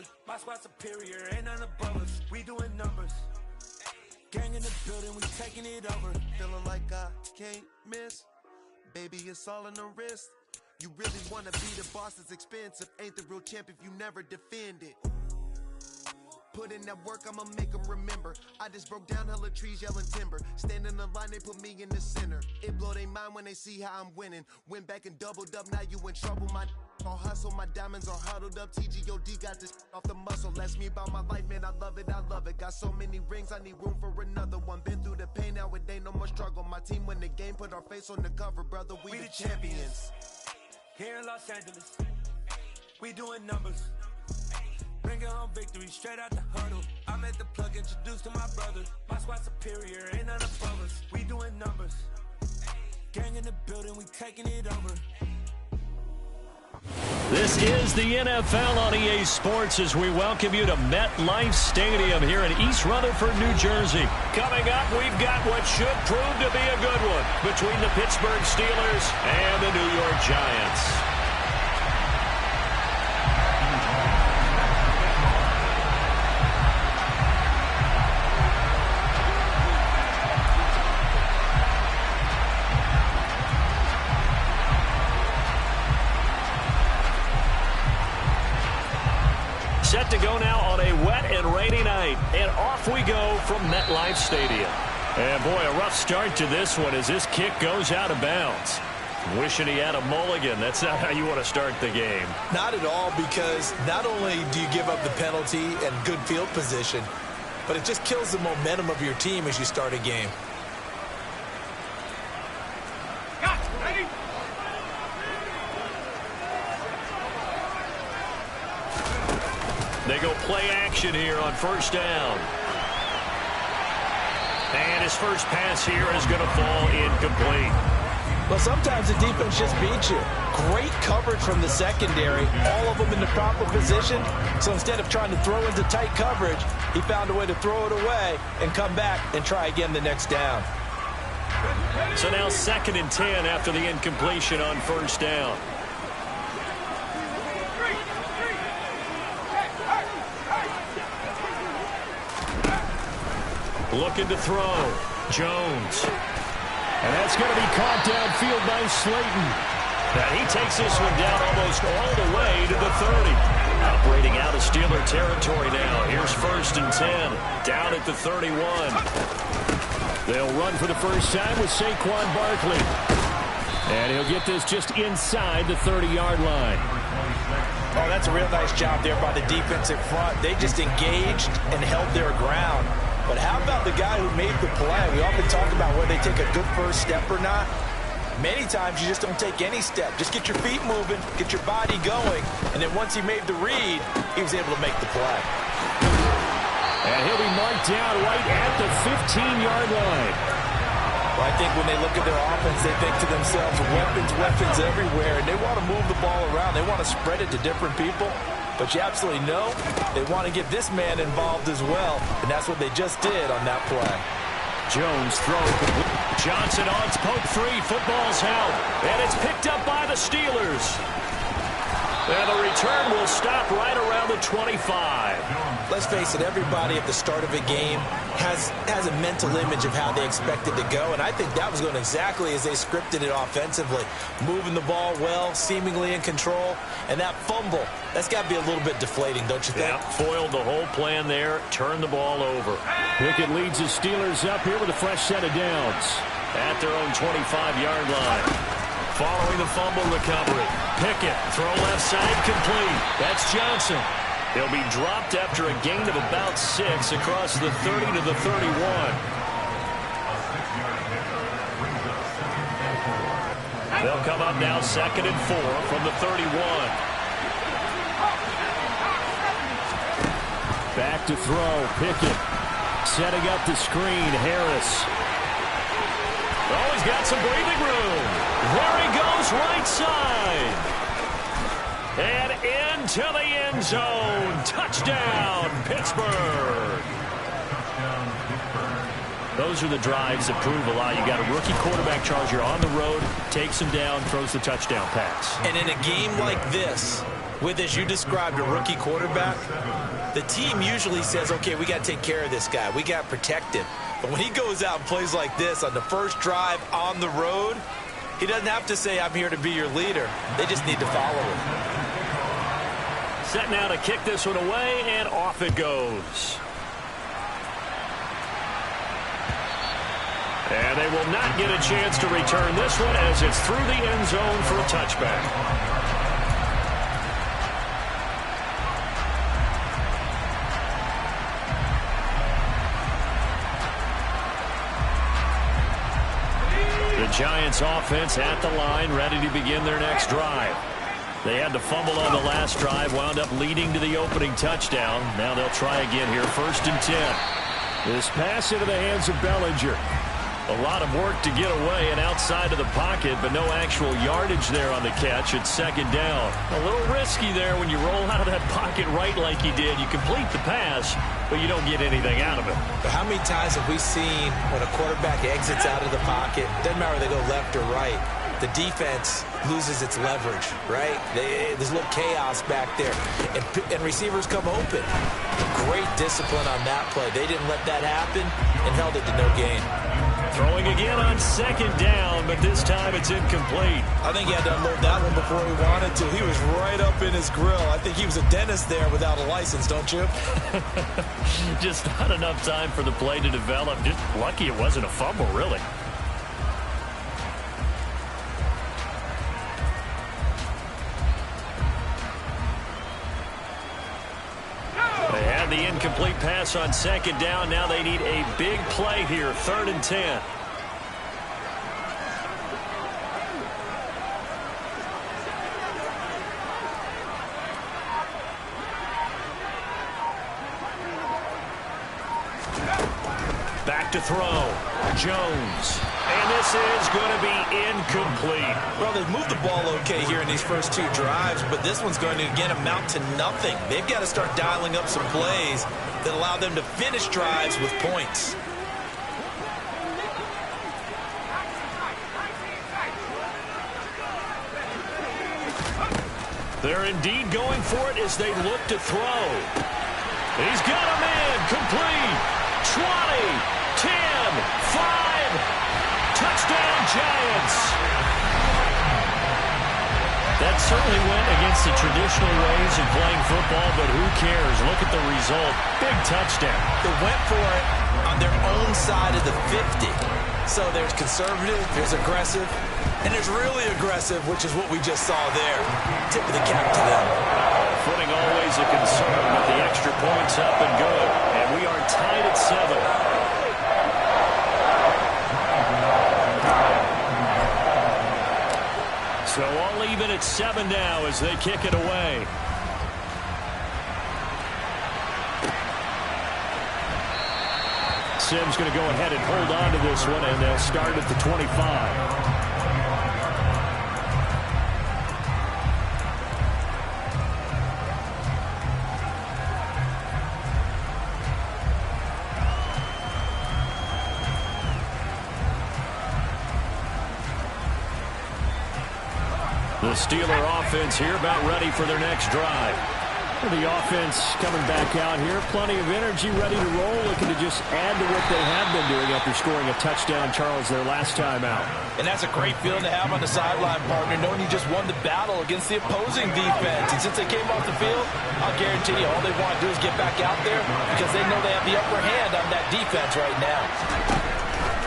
brother. My squad superior, ain't none above us. We doing numbers. Gang in the building, we taking it over. Feeling like I can't miss. Baby, it's all in the wrist. You really wanna be the boss, it's expensive. Ain't the real champ if you never defend it. Put in that work, I'ma make them remember. I just broke down hella trees, yelling timber. Stand in the line, they put me in the center. It blow their mind when they see how I'm winning. Went back and doubled up, now you in trouble. My all hustle, my diamonds are huddled up. TGOD got this off the muscle. That's me about my life, man, I love it, I love it. Got so many rings, I need room for another one. Been through the pain, now it ain't no more struggle. My team win the game, put our face on the cover, brother. We the champions. Here in Los Angeles, we doing numbers. Bringing home victory straight out the huddle. I'm at the plug, introduced to my brother. My squad superior, ain't none above us. We doing numbers. Gang in the building, we taking it over. This is the NFL on EA Sports as we welcome you to MetLife Stadium here in East Rutherford, New Jersey. Coming up, we've got what should prove to be a good one between the Pittsburgh Steelers and the New York Giants. Set to go now on a wet and rainy night, and off we go from MetLife Stadium. And boy, a rough start to this one as this kick goes out of bounds. Wishing he had a mulligan. That's not how you want to start the game. Not at all, because not only do you give up the penalty and good field position, but it just kills the momentum of your team as you start a game. They go play action here on first down. And his first pass here is going to fall incomplete. Well, sometimes the defense just beats you. Great coverage from the secondary, all of them in the proper position. So instead of trying to throw into tight coverage, he found a way to throw it away and come back and try again the next down. So now 2nd and 10 after the incompletion on first down. Looking to throw. Jones. And that's going to be caught downfield by Slayton. And he takes this one down almost all the way to the 30. Operating out of Steeler territory now. Here's 1st and 10. Down at the 31. They'll run for the first time with Saquon Barkley. And he'll get this just inside the 30-yard line. Oh, that's a real nice job there by the defensive front. They just engaged and held their ground. But how about the guy who made the play? We often talk about whether they take a good first step or not. Many times you just don't take any step. Just get your feet moving, get your body going, and then once he made the read, he was able to make the play. And he'll be marked down right at the 15-yard line. Well, I think when they look at their offense, they think to themselves, weapons everywhere, and they want to move the ball around. They want to spread it to different people. But you absolutely know they want to get this man involved as well, and that's what they just did on that play. Jones throws. Johnson odds poke 3. Football's held, and it's picked up by the Steelers. And the return will stop right around the 25. Let's face it, everybody at the start of a game has a mental image of how they expect it to go, and I think that was going exactly as they scripted it offensively. Moving the ball well, seemingly in control, and that fumble, that's got to be a little bit deflating, don't you think? Yeah, foiled the whole plan there, turned the ball over. Pickett leads the Steelers up here with a fresh set of downs at their own 25-yard line. Following the fumble recovery, Pickett, throw left side, complete. That's Johnson. He'll be dropped after a gain of about 6 across the 30 to the 31. They'll come up now 2nd and 4 from the 31. Back to throw, Pickett. Setting up the screen, Harris. Oh, he's got some breathing room. There he goes, right side. And into the end zone. Touchdown, Pittsburgh. Those are the drives that prove a lot. You got a rookie quarterback charger on the road, takes him down, throws the touchdown pass. And in a game like this, With, as you described, a rookie quarterback, the team usually says, okay, we got to take care of this guy. We got to protect him. But when he goes out and plays like this on the first drive on the road, he doesn't have to say, I'm here to be your leader. They just need to follow him. Set now to kick this one away, and off it goes. And they will not get a chance to return this one as it's through the end zone for a touchback. The Giants offense at the line, ready to begin their next drive. They had to fumble on the last drive, wound up leading to the opening touchdown. Now they'll try again here, 1st and 10. This pass into the hands of Bellinger. A lot of work to get away and outside of the pocket, but no actual yardage there on the catch. It's 2nd down. A little risky there when you roll out of that pocket right like he did. You complete the pass, but you don't get anything out of it. But how many times have we seen when a quarterback exits out of the pocket, doesn't matter whether they go left or right, the defense loses its leverage, right? There's a little chaos back there, and receivers come open. Great discipline on that play. They didn't let that happen and held it to no gain. Throwing again on 2nd down, but this time it's incomplete. I think he had to unload that one before he wanted to. He was right up in his grill. I think he was a dentist there without a license, don't you? Just not enough time for the play to develop. Just lucky it wasn't a fumble, really. They had the incomplete pass on 2nd down. Now they need a big play here, 3rd and 10. Back to throw. Jones. And this is going to be incomplete. Well, they've moved the ball okay here in these first 2 drives, but this one's going to, again, amount to nothing. They've got to start dialing up some plays that allow them to finish drives with points. They're indeed going for it as they look to throw. He's got a man. Complete. 20, 10, 5. Touchdown, Giants. That certainly went against the traditional ways of playing football, but who cares? Look at the result. Big touchdown. They went for it on their own side of the 50. So there's conservative, there's aggressive, and there's really aggressive, which is what we just saw there. Tip of the cap to them. Footing always a concern, but the extra points up and good. And we are tied at 7. So all even at 7 now as they kick it away. Simms going to go ahead and hold on to this one, and they'll start at the 25. The Steeler offense here about ready for their next drive. The offense coming back out here. Plenty of energy, ready to roll, looking to just add to what they have been doing after scoring a touchdown, Charles, their last time out. And that's a great feeling to have on the sideline, partner, knowing you just won the battle against the opposing defense. And since they came off the field, I'll guarantee you all they want to do is get back out there because they know they have the upper hand on that defense right now.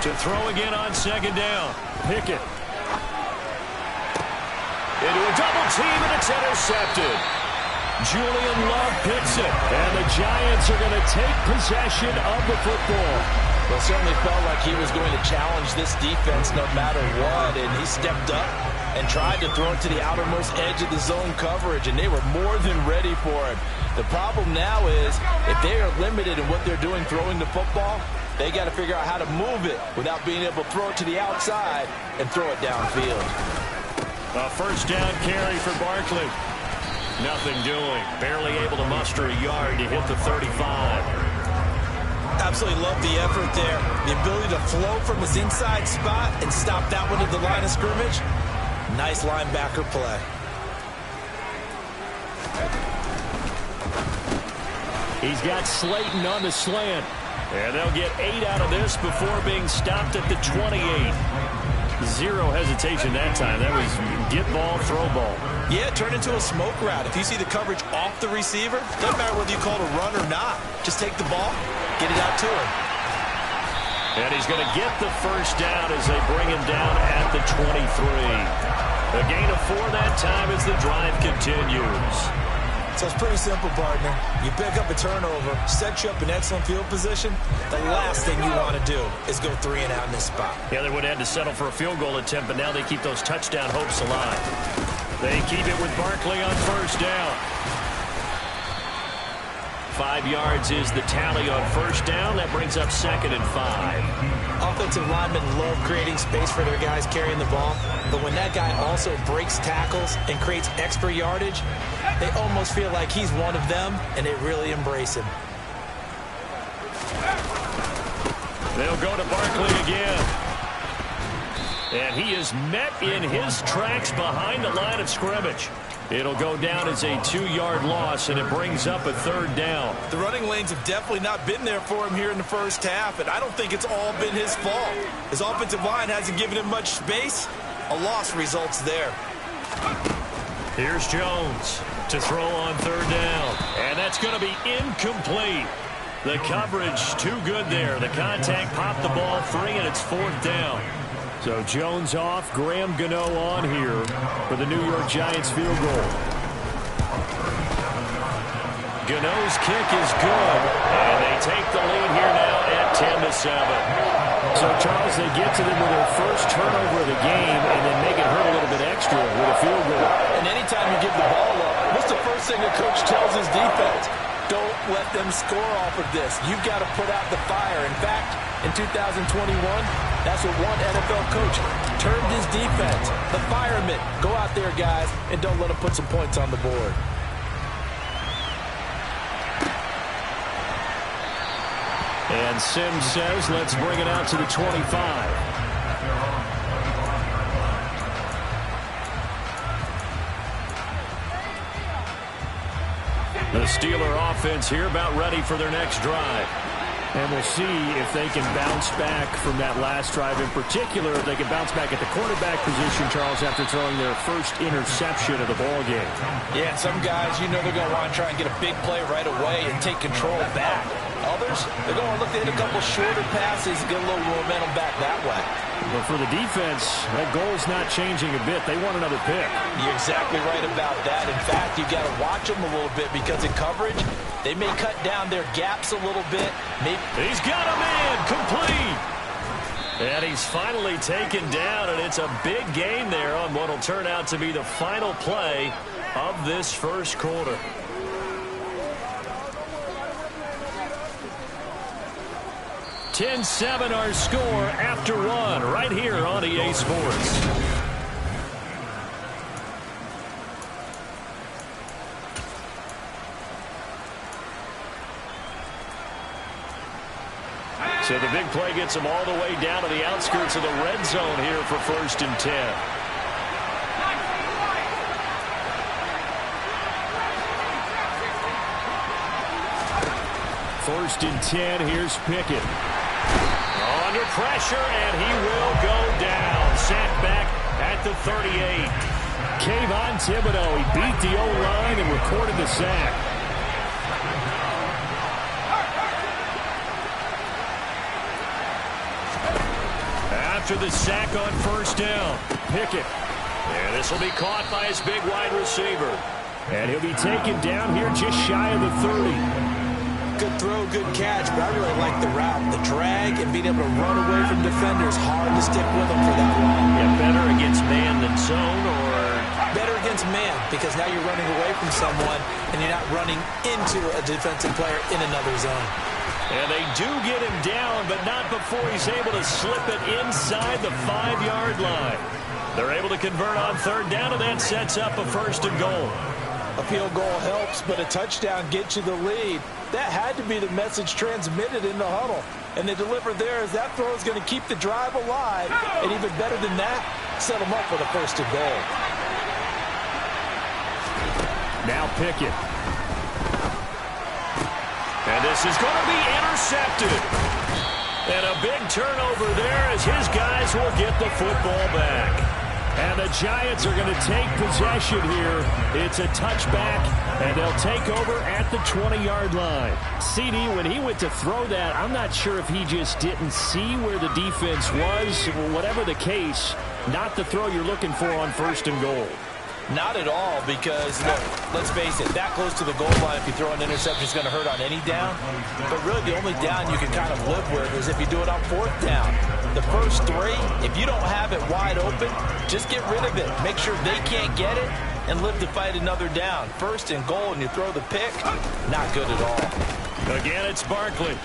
To throw again on 2nd down. Pickett. Into a double team, and it's intercepted. Julian Love picks it, and the Giants are going to take possession of the football. Well, it certainly felt like he was going to challenge this defense no matter what, and he stepped up and tried to throw it to the outermost edge of the zone coverage, and they were more than ready for it. The problem now is if they are limited in what they're doing throwing the football, they got to figure out how to move it without being able to throw it to the outside and throw it downfield. A 1st down carry for Barkley. Nothing doing. Barely able to muster a yard to hit the 35. Absolutely love the effort there. The ability to flow from his inside spot and stop that one at the line of scrimmage. Nice linebacker play. He's got Slayton on the slant. And they'll get 8 out of this before being stopped at the 28. Zero hesitation that time. That was get ball, throw ball. Yeah, turn into a smoke route. If you see the coverage off the receiver, doesn't matter whether you call it a run or not. Just take the ball, get it out to him. And he's going to get the first down as they bring him down at the 23. A gain of 4 that time as the drive continues. So it's pretty simple, partner. You pick up a turnover, set you up in excellent field position. The last thing you want to do is go 3 and out in this spot. Yeah, they would have had to settle for a field goal attempt, but now they keep those touchdown hopes alive. They keep it with Barkley on first down. 5 yards is the tally on first down. That brings up 2nd and 5. Offensive linemen love creating space for their guys carrying the ball, but when that guy also breaks tackles and creates extra yardage, they almost feel like he's one of them, and they really embrace him. They'll go to Barkley again. And he is met in his tracks behind the line of scrimmage. It'll go down as a 2-yard loss, and it brings up a 3rd down. The running lanes have definitely not been there for him here in the first half, and I don't think it's all been his fault. His offensive line hasn't given him much space. A loss results there. Here's Jones to throw on 3rd down, and that's going to be incomplete. The coverage too good there. The contact popped the ball free, and it's 4th down. So Jones off, Graham Gano on here for the New York Giants field goal. Gano's kick is good, and they take the lead here now at 10-7. So, Charles, they get to them with their first turnover of the game and then make it hurt a little bit extra with a field goal. And anytime you give the ball up, what's the first thing a coach tells his defense? Don't let them score off of this. You've got to put out the fire. In fact, in 2021, that's what one NFL coach termed his defense. The firemen. Go out there, guys, and don't let them put some points on the board. And Sims says, let's bring it out to the 25. The Steeler offense here about ready for their next drive. And we'll see if they can bounce back from that last drive. In particular, if they can bounce back at the quarterback position, Charles, after throwing their first interception of the ball game. Yeah, and some guys, you know they're going to want to try and get a big play right away and take control back. Others, they're going to look to hit a couple shorter passes and get a little momentum back that way. But for the defense, that goal's not changing a bit. They want another pick. You're exactly right about that. In fact, you've got to watch them a little bit because in coverage, they may cut down their gaps a little bit. He's got him in, complete. And he's finally taken down, and it's a big gain there on what will turn out to be the final play of this first quarter. (10-7) our score after 1 right here on EA Sports. So the big play gets them all the way down to the outskirts of the red zone here for 1st and 10. First and 10, here's Pickett. Under pressure, and he will go down. Sacked back at the 38. Kayvon Thibodeau, he beat the O-line and recorded the sack. After the sack on 1st down, Pickett. And this will be caught by his big wide receiver. And he'll be taken down here just shy of the 30. Good throw, good catch, but I really like the route. The drag and being able to run away from defenders, hard to stick with them for that long. Yeah, better against man than zone, or? Better against man, because now you're running away from someone and you're not running into a defensive player in another zone. And they do get him down, but not before he's able to slip it inside the 5-yard line. They're able to convert on 3rd down, and that sets up a 1st and goal. A field goal helps, but a touchdown gets you the lead. That had to be the message transmitted in the huddle. And they delivered there as that throw is going to keep the drive alive. And even better than that, set them up for the 1st and goal. Now Pickett. And this is going to be intercepted. And a big turnover there as his guys will get the football back. And the Giants are going to take possession here. It's a touchback, and they'll take over at the 20-yard line. CD, when he went to throw that, I'm not sure if he just didn't see where the defense was. Whatever the case, not the throw you're looking for on 1st and goal. Not at all, because, look, let's face it, that close to the goal line, if you throw an interception, it's going to hurt on any down. But really, the only down you can kind of live with is if you do it on 4th down. The first 3, if you don't have it wide open, just get rid of it. Make sure they can't get it and live to fight another down. 1st and goal, and you throw the pick, not good at all. Again, it's Barkley.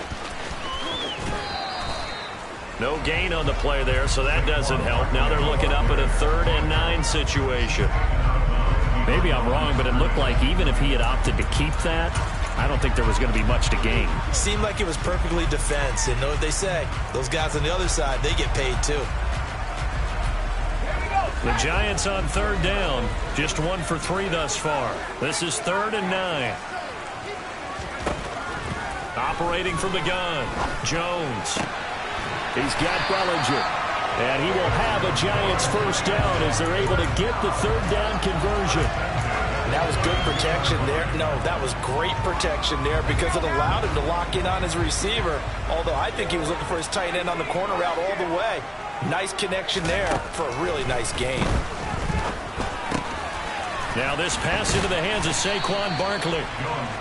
No gain on the play there, so that doesn't help. Now they're looking up at a 3rd and 9 situation. Maybe I'm wrong, but it looked like even if he had opted to keep that, I don't think there was going to be much to gain. Seemed like it was perfectly defense, and know what they say. Those guys on the other side, they get paid too. The Giants on 3rd down, just 1 for 3 thus far. This is 3rd and 9. Operating from the gun, Jones. He's got Bellinger. And he will have a Giants 1st down as they're able to get the 3rd down conversion. That was good protection there. No, that was great protection there because it allowed him to lock in on his receiver. Although I think he was looking for his tight end on the corner route all the way. Nice connection there for a really nice gain. Now this pass into the hands of Saquon Barkley.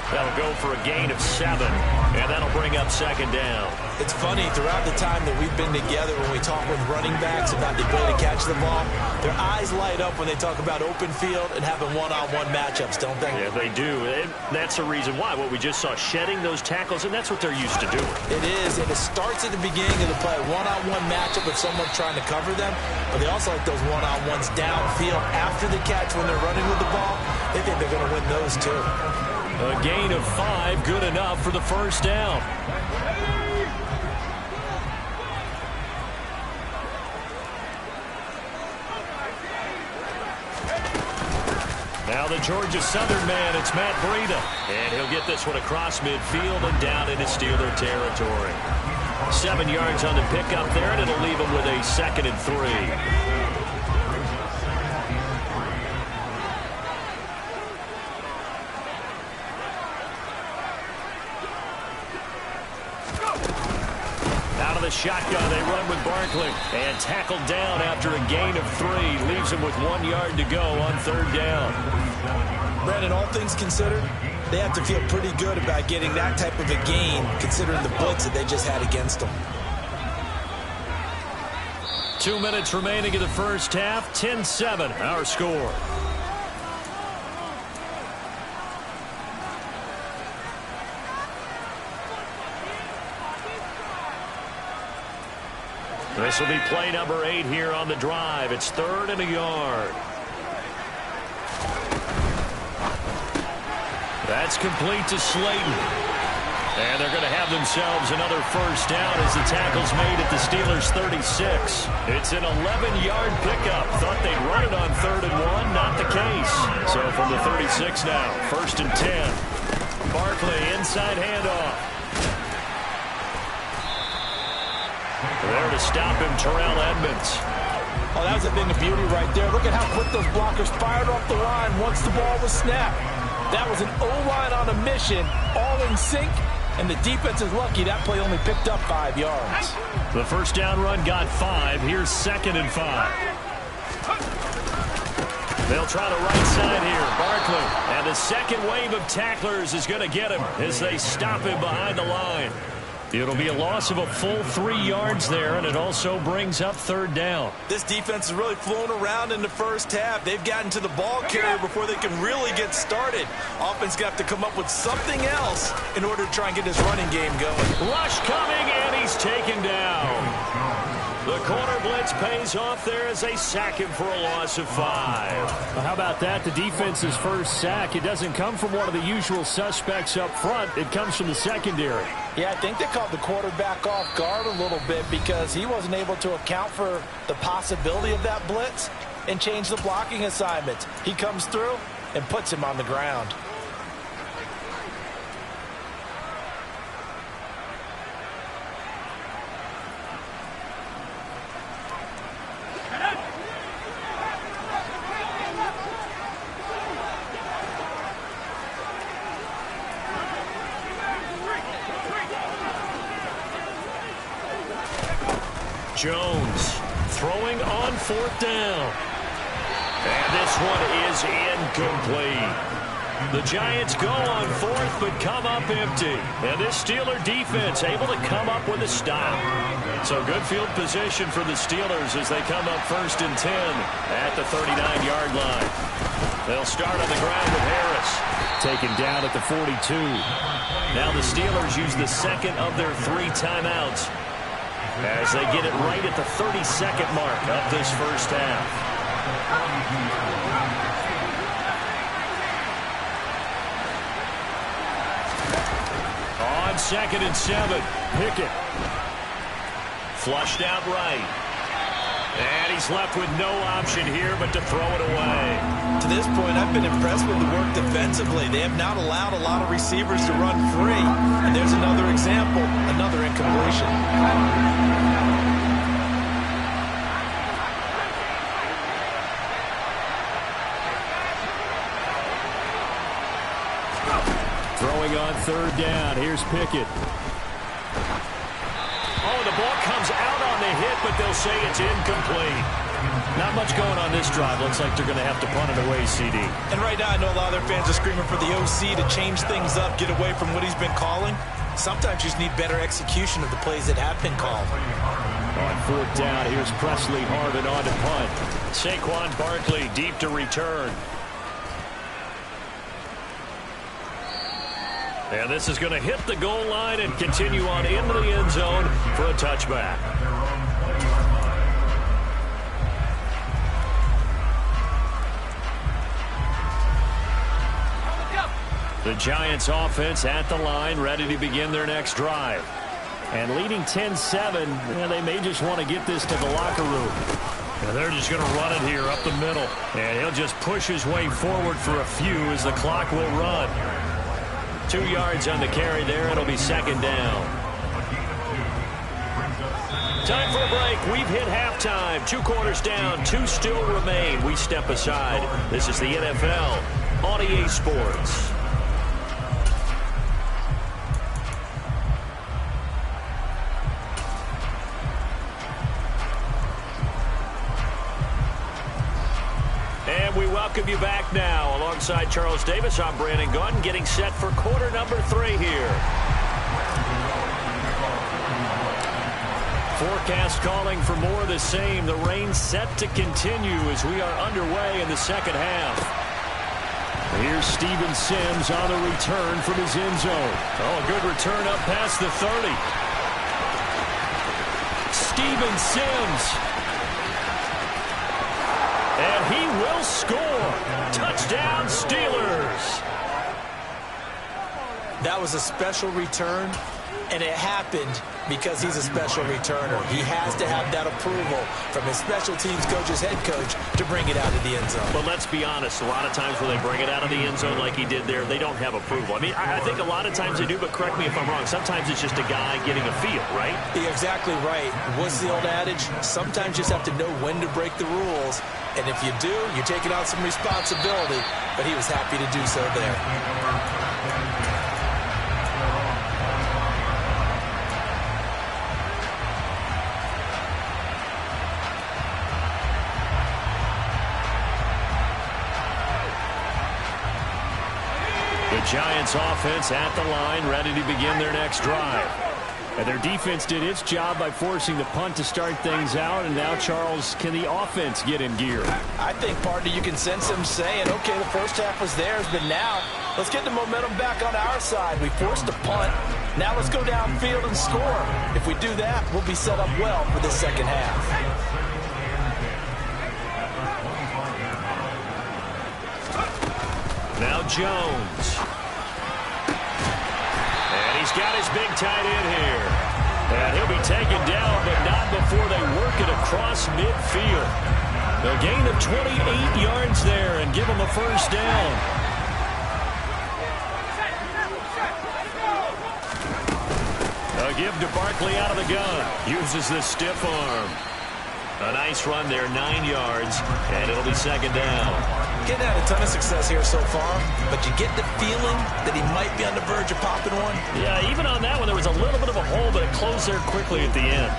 That'll go for a gain of 7, and that'll bring up 2nd down. It's funny, throughout the time that we've been together, when we talk with running backs about the ability to catch the ball, their eyes light up when they talk about open field and having one-on-one matchups, don't they? Yeah, they do. And that's the reason why. What we just saw, shedding those tackles, and that's what they're used to doing. It is, and it starts at the beginning of the play. One-on-one matchup with someone trying to cover them, but they also like those one-on-ones downfield after the catch when they're running with the ball. They think they're going to win those too. A gain of 5, good enough for the 1st down. Now the Georgia Southern man, it's Matt Breida. And he'll get this one across midfield and down into Steeler territory. 7 yards on the pickup there, and it'll leave him with a 2nd and 3. Shotgun, they run with Barkley, and tackled down after a gain of 3. Leaves him with 1 yard to go on 3rd down. Brandon, all things considered, they have to feel pretty good about getting that type of a gain, considering the blitz that they just had against them. 2 minutes remaining in the 1st half, 10-7, our score. This will be play number 8 here on the drive. It's 3rd and a yard. That's complete to Slayton. And they're going to have themselves another 1st down as the tackle's made at the Steelers' 36. It's an 11-yard pickup. Thought they'd run it on 3rd and 1. Not the case. So from the 36 now, 1st and 10. Barkley inside handoff. There to stop him, Terrell Edmonds. Oh, that was a thing of beauty right there. Look at how quick those blockers fired off the line once the ball was snapped. That was an O-line on a mission, all in sync, and the defense is lucky that play only picked up 5 yards. The 1st down run got 5. Here's 2nd and 5. They'll try the right side here. Barkley. And the second wave of tacklers is going to get him as they stop him behind the line. It'll be a loss of a full 3 yards there, and it also brings up 3rd down. This defense is really flown around in the 1st half. They've gotten to the ball carrier before they can really get started. Offense got to come up with something else in order to try and get this running game going. Rush coming, and he's taken down. The corner blitz pays off there as they sack him for a loss of 5. Well, how about that? The defense's 1st sack. It doesn't come from one of the usual suspects up front. It comes from the secondary. Yeah, I think they caught the quarterback off guard a little bit because he wasn't able to account for the possibility of that blitz and change the blocking assignment. He comes through and puts him on the ground. Jones throwing on 4th down. And this one is incomplete. The Giants go on 4th but come up empty. And this Steeler defense able to come up with a stop. So good field position for the Steelers as they come up 1st and 10 at the 39-yard line. They'll start on the ground with Harris. Taken down at the 42. Now the Steelers use the second of their 3 timeouts as they get it right at the 32nd mark of this first half. On 2nd and 7, Pickett. Flushed out right. And he's left with no option here but to throw it away. To this point, I've been impressed with the work defensively. They have not allowed a lot of receivers to run free. And there's another example, another incompletion. Throwing on 3rd down. Here's Pickett. Oh, the ball comes out on the hit, but they'll say it's incomplete. Not much going on this drive. Looks like they're going to have to punt it away, CD. And right now, I know a lot of their fans are screaming for the OC to change things up, get away from what he's been calling. Sometimes you just need better execution of the plays that have been called. On 4th down, here's Presley Harvin on to punt. Saquon Barkley deep to return. And this is going to hit the goal line and continue on into the end zone for a touchback. The Giants offense at the line, ready to begin their next drive. And leading 10-7, and they may just want to get this to the locker room. And they're just going to run it here up the middle. And he'll just push his way forward for a few as the clock will run. 2 yards on the carry there. It'll be 2nd down. Time for a break. We've hit halftime. 2 quarters down. 2 still remain. We step aside. This is the NFL on EA Sports. And we welcome you back now. Alongside Charles Davis, I'm Brandon Gaudin, getting set for quarter number 3 here. Forecast calling for more of the same. The rain set to continue as we are underway in the second half. Here's Steven Sims on the return from his end zone. Oh, a good return up past the 30. Steven Sims. And he will score. Touchdown, Steelers. That was a special return, and it happened because he's a special returner. He has to have that approval from his special teams coach's head coach to bring it out of the end zone. But let's be honest, a lot of times when they bring it out of the end zone like he did there, they don't have approval. I mean, I think a lot of times they do, but correct me if I'm wrong. Sometimes it's just a guy getting a feel, right? You're exactly right. What's the old adage? Sometimes you just have to know when to break the rules. And if you do, you're taking out some responsibility. But he was happy to do so there. The Giants offense at the line, ready to begin their next drive. And their defense did its job by forcing the punt to start things out. And now, Charles, can the offense get in gear? I think, partner, you can sense him saying, okay, the first half was theirs, but now let's get the momentum back on our side. We forced a punt. Now let's go downfield and score. If we do that, we'll be set up well for the second half. Now Jones. And he's got his big tight end here. And he'll be taken down, but not before they work it across midfield. A gain of 28 yards there and give him a first down. A give to Barkley out of the gun. Uses the stiff arm. A nice run there, 9 yards, and it'll be second down. Getting had a ton of success here so far, but you get the feeling that he might be on the verge of popping one. Yeah, even on that one, there was a little bit of a hole, but it closed there quickly at the end.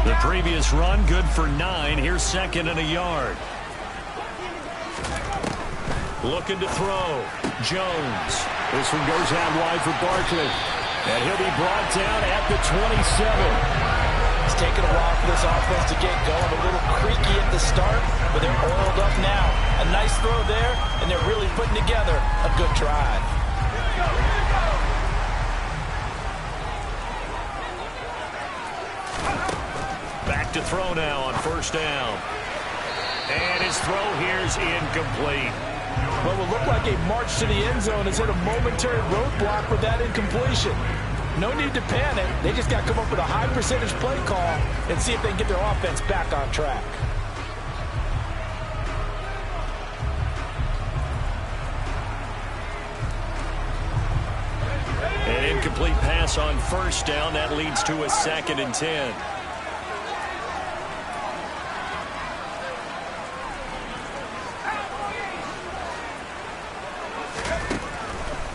The previous run, good for 9. Here's second and a yard. Looking to throw. Jones. This one goes out wide for Barkley. And he'll be brought down at the 27. It's taken a while for this offense to get going. A little creaky at the start, but they're oiled up now. A nice throw there, and they're really putting together a good drive. Back to throw now on first down. And his throw here's incomplete. What will look like a march to the end zone has hit a momentary roadblock with that incompletion. No need to panic. They just got to come up with a high percentage play call and see if they can get their offense back on track. An incomplete pass on first down. That leads to a 2nd and 10.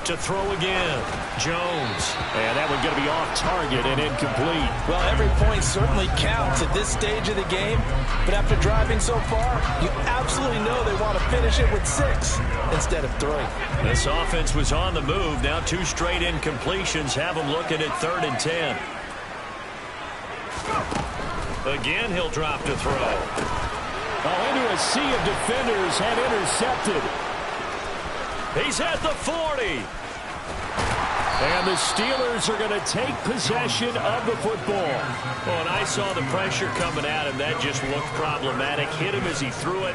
To throw again. Jones. And that one going to be off target and incomplete. Well, every point certainly counts at this stage of the game. But after driving so far, you absolutely know they want to finish it with 6 instead of 3. This offense was on the move. Now 2 straight incompletions have them looking at 3rd and 10. Again, he'll drop to throw. Into a sea of defenders and intercepted. He's at the 40. And the Steelers are going to take possession of the football. Oh, and I saw the pressure coming at him. That just looked problematic. Hit him as he threw it,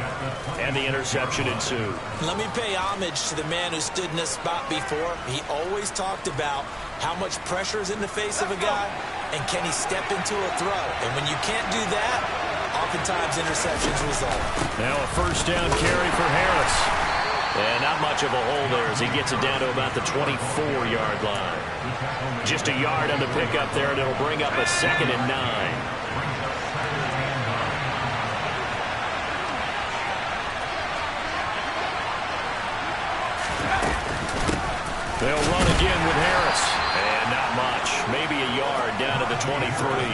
and the interception ensued. Let me pay homage to the man who stood in this spot before. He always talked about how much pressure is in the face of a guy, and can he step into a throw. And when you can't do that, oftentimes interceptions result. Now a first down carry for Harris. And not much of a hole there as he gets it down to about the 24-yard line. Just a yard on the pickup there, and it'll bring up a 2nd and 9. They'll run again with Harris. And not much. Maybe a yard down to the 23.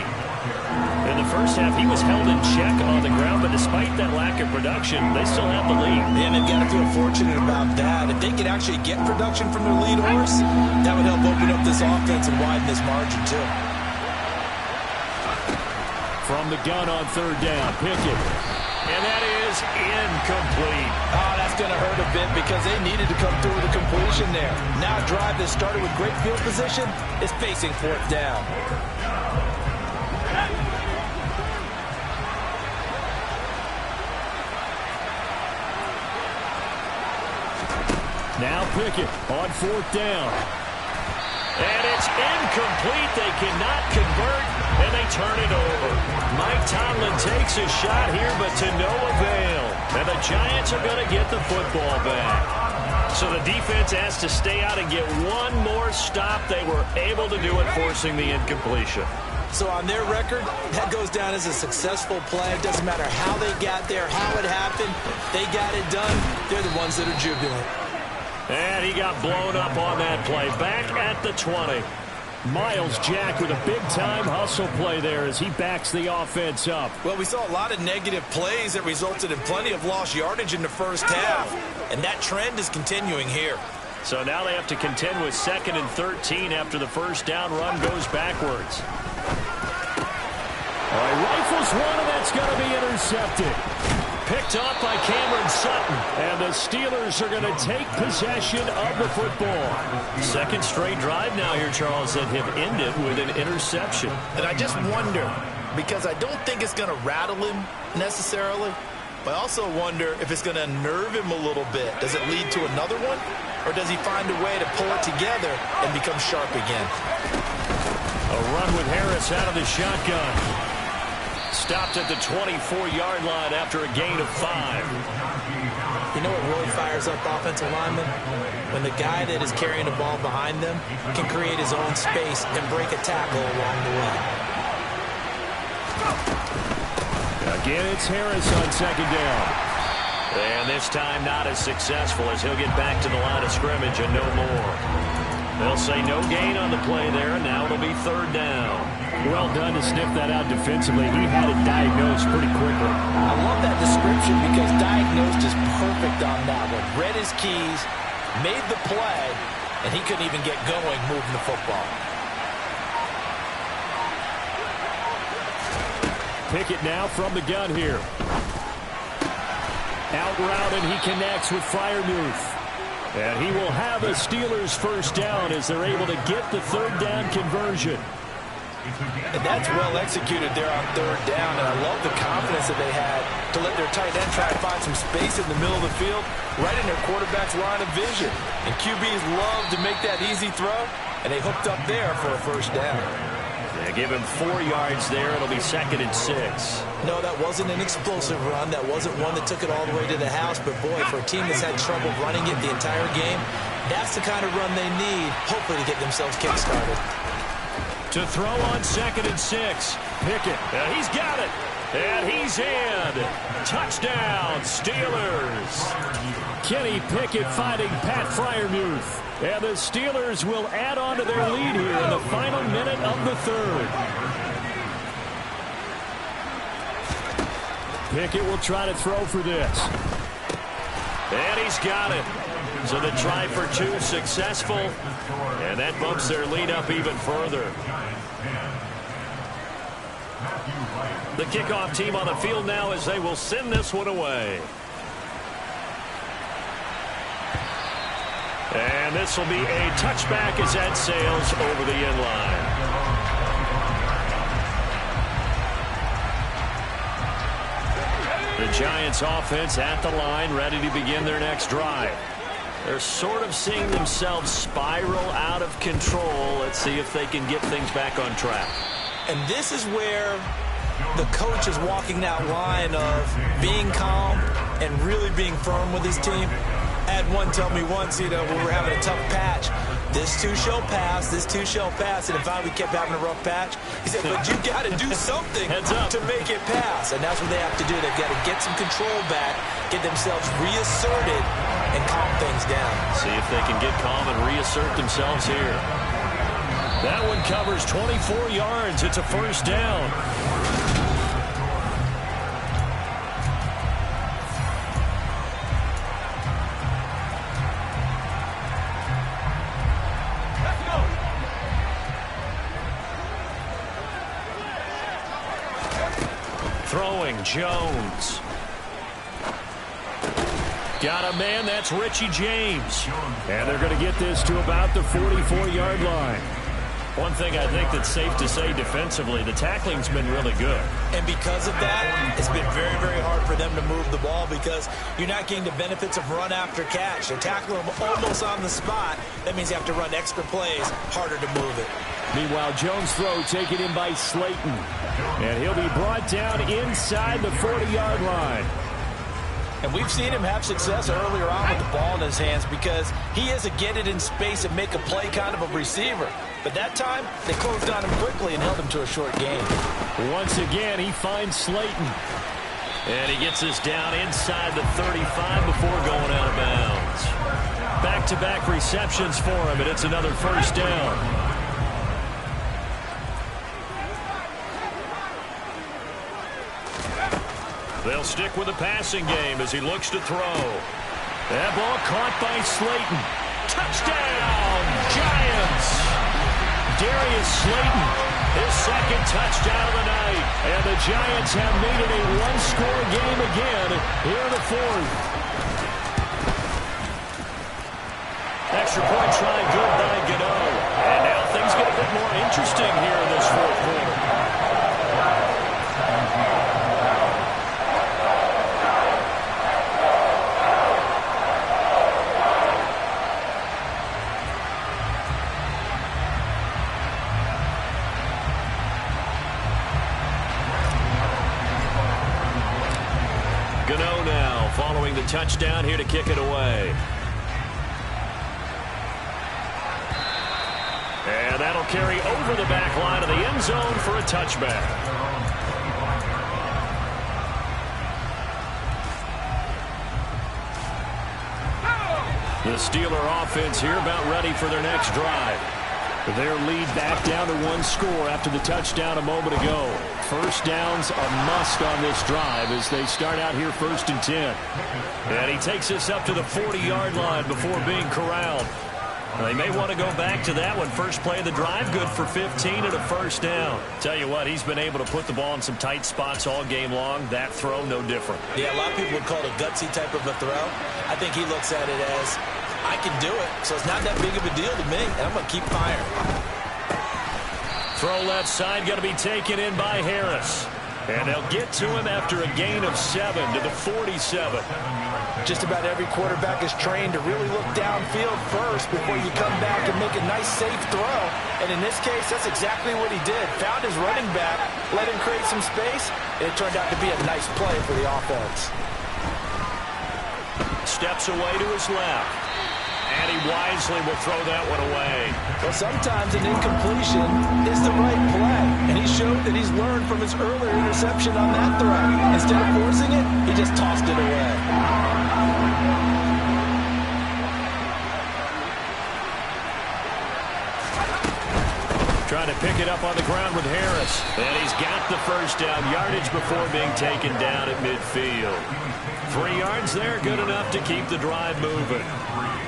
In the first half, he was held in check on the ground, but despite that lack of production, they still have the lead. And they've got to feel fortunate about that. If they could actually get production from their lead horse, that would help open up this offense and widen this margin, too. From the gun on 3rd down, Pickett. And that is incomplete. Oh, that's going to hurt a bit because they needed to come through with a completion there. Now a drive that started with great field position is facing 4th down. Now Pickett on 4th down. And it's incomplete. They cannot convert, and they turn it over. Mike Tomlin takes a shot here, but to no avail. And the Giants are going to get the football back. So the defense has to stay out and get one more stop. They were able to do it, forcing the incompletion. So on their record, that goes down as a successful play. It doesn't matter how they got there, how it happened. They got it done. They're the ones that are jubilant. And he got blown up on that play. Back at the 20. Miles Jack with a big-time hustle play there as he backs the offense up. Well, we saw a lot of negative plays that resulted in plenty of lost yardage in the first half. And that trend is continuing here. So now they have to contend with 2nd and 13 after the first down run goes backwards. All right, rifles one, and that's going to be intercepted. Picked off by Cameron Sutton. And the Steelers are going to take possession of the football. 2nd straight drive now here, Charles, that have ended with an interception. And I just wonder, because I don't think it's going to rattle him necessarily, but I also wonder if it's going to nerve him a little bit. Does it lead to another one? Or does he find a way to pull it together and become sharp again? A run with Harris out of the shotgun. Stopped at the 24-yard line after a gain of 5. You know what really fires up offensive linemen? When the guy that is carrying the ball behind them can create his own space and break a tackle along the way. Again, it's Harris on 2nd down. And this time not as successful as he'll get back to the line of scrimmage and no more. They'll say no gain on the play there, and now it'll be third down. Well done to sniff that out defensively. He had it diagnosed pretty quickly. I love that description because diagnosed is perfect on that one. Read his keys, made the play, and he couldn't even get going moving the football. Pickett now from the gun here. Out route, and he connects with Freiermuth. And he will have a Steelers first down as they're able to get the third down conversion. And that's well executed there on third down, and I love the confidence that they had to let their tight end try to find some space in the middle of the field, right in their quarterback's line of vision. And QBs love to make that easy throw, and they hooked up there for a first down. They give him 4 yards there. It'll be 2nd and 6. No, that wasn't an explosive run. That wasn't one that took it all the way to the house. But, boy, for a team that's had trouble running it the entire game, that's the kind of run they need, hopefully, to get themselves kick-started. To throw on 2nd and 6. Pickett. He's got it. And he's in. Touchdown, Steelers. Kenny Pickett fighting Pat Freiermuth. And the Steelers will add on to their lead here in the final minute of the third. Pickett will try to throw for this. And he's got it. So the try for 2 successful. And that bumps their lead up even further. The kickoff team on the field now as they will send this one away. And this will be a touchback as that sails over the end line. The Giants offense at the line, ready to begin their next drive. They're sort of seeing themselves spiral out of control. Let's see if they can get things back on track. And this is where the coach is walking that line of being calm and really being firm with his team. I had one tell me once, when we were having a tough patch, this too shall pass, this too shall pass. And if we kept having a rough patch, he said, but you got to do something to make it pass. And that's what they have to do. They've got to get some control back, get themselves reasserted, and calm things down. See if they can get calm and reassert themselves here. That one covers 24 yards. It's a first down. Throwing, Jones. Got a man, that's Richie James. And they're going to get this to about the 44-yard line. One thing I think that's safe to say defensively, the tackling's been really good. And because of that, it's been very, very hard for them to move the ball because you're not getting the benefits of run after catch. They're tackling them almost on the spot. That means you have to run extra plays, harder to move it. Meanwhile, Jones' throw taken in by Slayton. And he'll be brought down inside the 40-yard line. And we've seen him have success earlier on with the ball in his hands because he is a get it in space and make a play kind of a receiver. But that time, they closed on him quickly and held him to a short gain. Once again, he finds Slayton. And he gets us down inside the 35 before going out of bounds. Back-to-back receptions for him, and it's another first down. They'll stick with the passing game as he looks to throw. That ball caught by Slayton. Touchdown, Giants! Darius Slayton, his second touchdown of the night. And the Giants have made it a one-score game again here in the fourth. Extra point try good by Gano. And now things get a bit more interesting here in this fourth quarter. Gano now following the touchdown here to kick it away. And that'll carry over the back line of the end zone for a touchback. The Steeler offense here about ready for their next drive. Their lead back down to one score after the touchdown a moment ago. First downs a must on this drive as they start out here 1st and 10. And he takes us up to the 40-yard line before being corralled. They may want to go back to that one. First play of the drive, good for 15 and a first down. Tell you what, he's been able to put the ball in some tight spots all game long. That throw, no different. Yeah, a lot of people would call it a gutsy type of a throw. I think he looks at it as, I can do it, so it's not that big of a deal to me, and I'm going to keep firing. Throw left side, going to be taken in by Harris. And they'll get to him after a gain of 7 to the 47. Just about every quarterback is trained to really look downfield first before you come back and make a nice, safe throw. And in this case, that's exactly what he did. Found his running back, let him create some space, and it turned out to be a nice play for the offense. Steps away to his left. And he wisely will throw that one away. Well, sometimes an incompletion is the right play. And he showed that he's learned from his earlier interception on that throw. Instead of forcing it, he just tossed it away. Trying to pick it up on the ground with Harris. And he's got the first down yardage before being taken down at midfield. 3 yards there, good enough to keep the drive moving.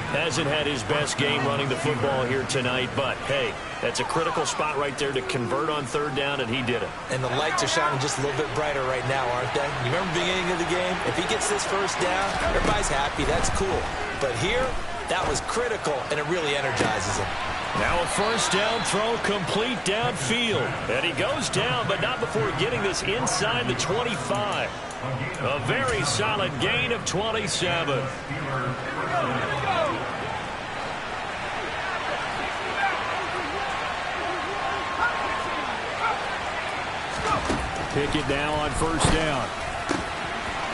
Hasn't had his best game running the football here tonight, but, hey, that's a critical spot right there to convert on 3rd down, and he did it. And the lights are shining just a little bit brighter right now, aren't they? You remember the beginning of the game? If he gets this first down, everybody's happy. That's cool. But here, that was critical, and it really energizes him. Now a first down throw complete downfield. And he goes down, but not before getting this inside the 25. A very solid gain of 27. Pick it now on first down.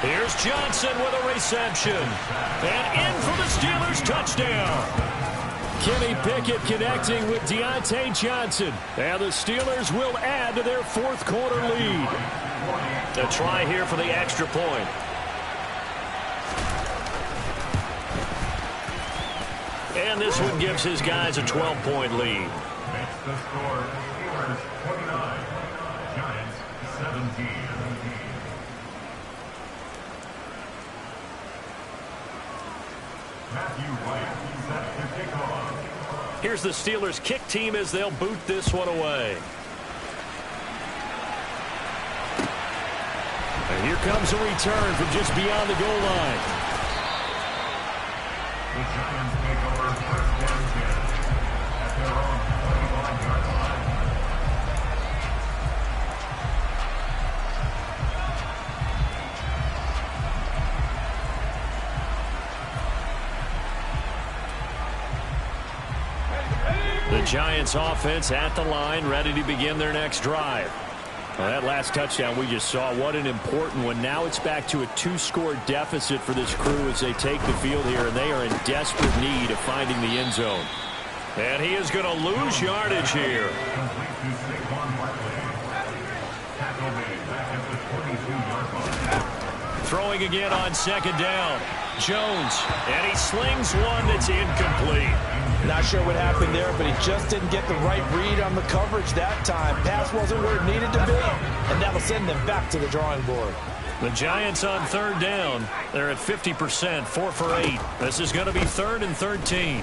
Here's Johnson with a reception. And in for the Steelers touchdown. Kenny Pickett connecting with Deontay Johnson. And the Steelers will add to their 4th quarter lead. A try here for the extra point. And this one gives his guys a 12-point lead. Makes the score Steelers 29, Giants 17. Matthew White set to kick off. Here's the Steelers kick team as they'll boot this one away. And here comes a return from just beyond the goal line. The Giants take over 1st and 10 at their own 21-yard line. The Giants offense at the line, ready to begin their next drive. Well, that last touchdown we just saw, what an important one. Now it's back to a 2-score deficit for this crew as they take the field here, and they are in desperate need of finding the end zone. And he is going to lose yardage here. Throwing again on 2nd down. Jones, and he slings one that's incomplete. Not sure what happened there, but he just didn't get the right read on the coverage that time. Pass wasn't where it needed to be, and that'll send them back to the drawing board. The Giants on 3rd down. They're at 50%, 4 for 8. This is going to be 3rd and 13.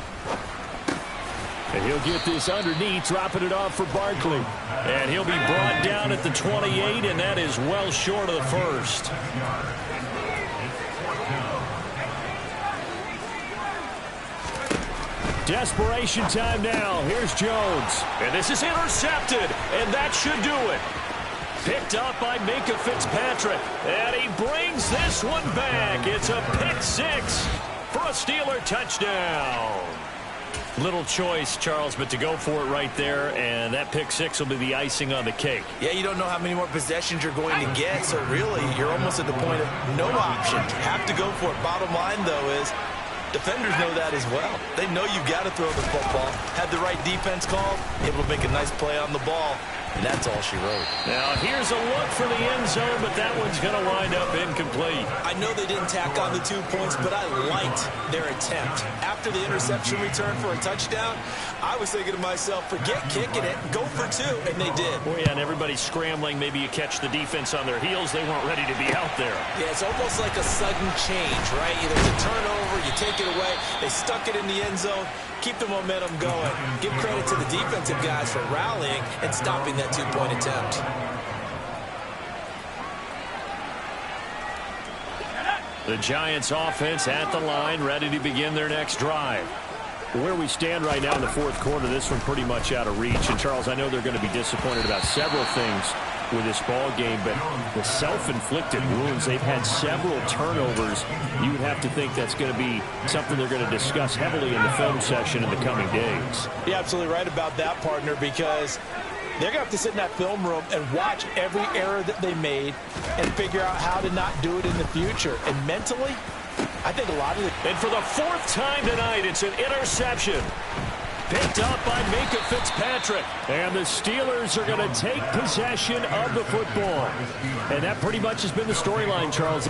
And he'll get this underneath, dropping it off for Barkley. And he'll be brought down at the 28, and that is well short of the first. Desperation time now. Here's Jones. And this is intercepted. And that should do it. Picked up by Minkah Fitzpatrick. And he brings this one back. It's a pick-6 for a Steeler touchdown. Little choice, Charles, but to go for it right there, and that pick-6 will be the icing on the cake. Yeah, you don't know how many more possessions you're going to get, so really, you're almost at the point of no options. Have to go for it. Bottom line, though, is defenders know that as well. They know you've got to throw the football. Had the right defense called, able to make a nice play on the ball. and that's all she wrote. Now here's a look for the end zone, but that one's going to wind up incomplete. I know they didn't tack on the 2 points, but I liked their attempt. After the interception return for a touchdown, I was thinking to myself, forget kicking it, go for 2, and they did. Oh, yeah, and everybody's scrambling. Maybe you catch the defense on their heels. They weren't ready to be out there. Yeah, it's almost like a sudden change, right? Either it's a turnover, you take it away, they stuck it in the end zone, keep the momentum going. Give credit to the defensive guys for rallying and stopping that 2-point attempt. The Giants offense at the line, ready to begin their next drive. Where we stand right now in the fourth quarter, this one pretty much out of reach. And, Charles, I know they're going to be disappointed about several things with this ball game, but the self-inflicted wounds, they've had several turnovers. You would have to think that's going to be something they're going to discuss heavily in the film session in the coming days. You're absolutely right about that, partner, because they're going to have to sit in that film room and watch every error that they made and figure out how to not do it in the future. And mentally, I think a lot of it. And for the 4th time tonight, it's an interception. Picked up by Minkah Fitzpatrick. And the Steelers are going to take possession of the football. And that pretty much has been the storyline, Charles.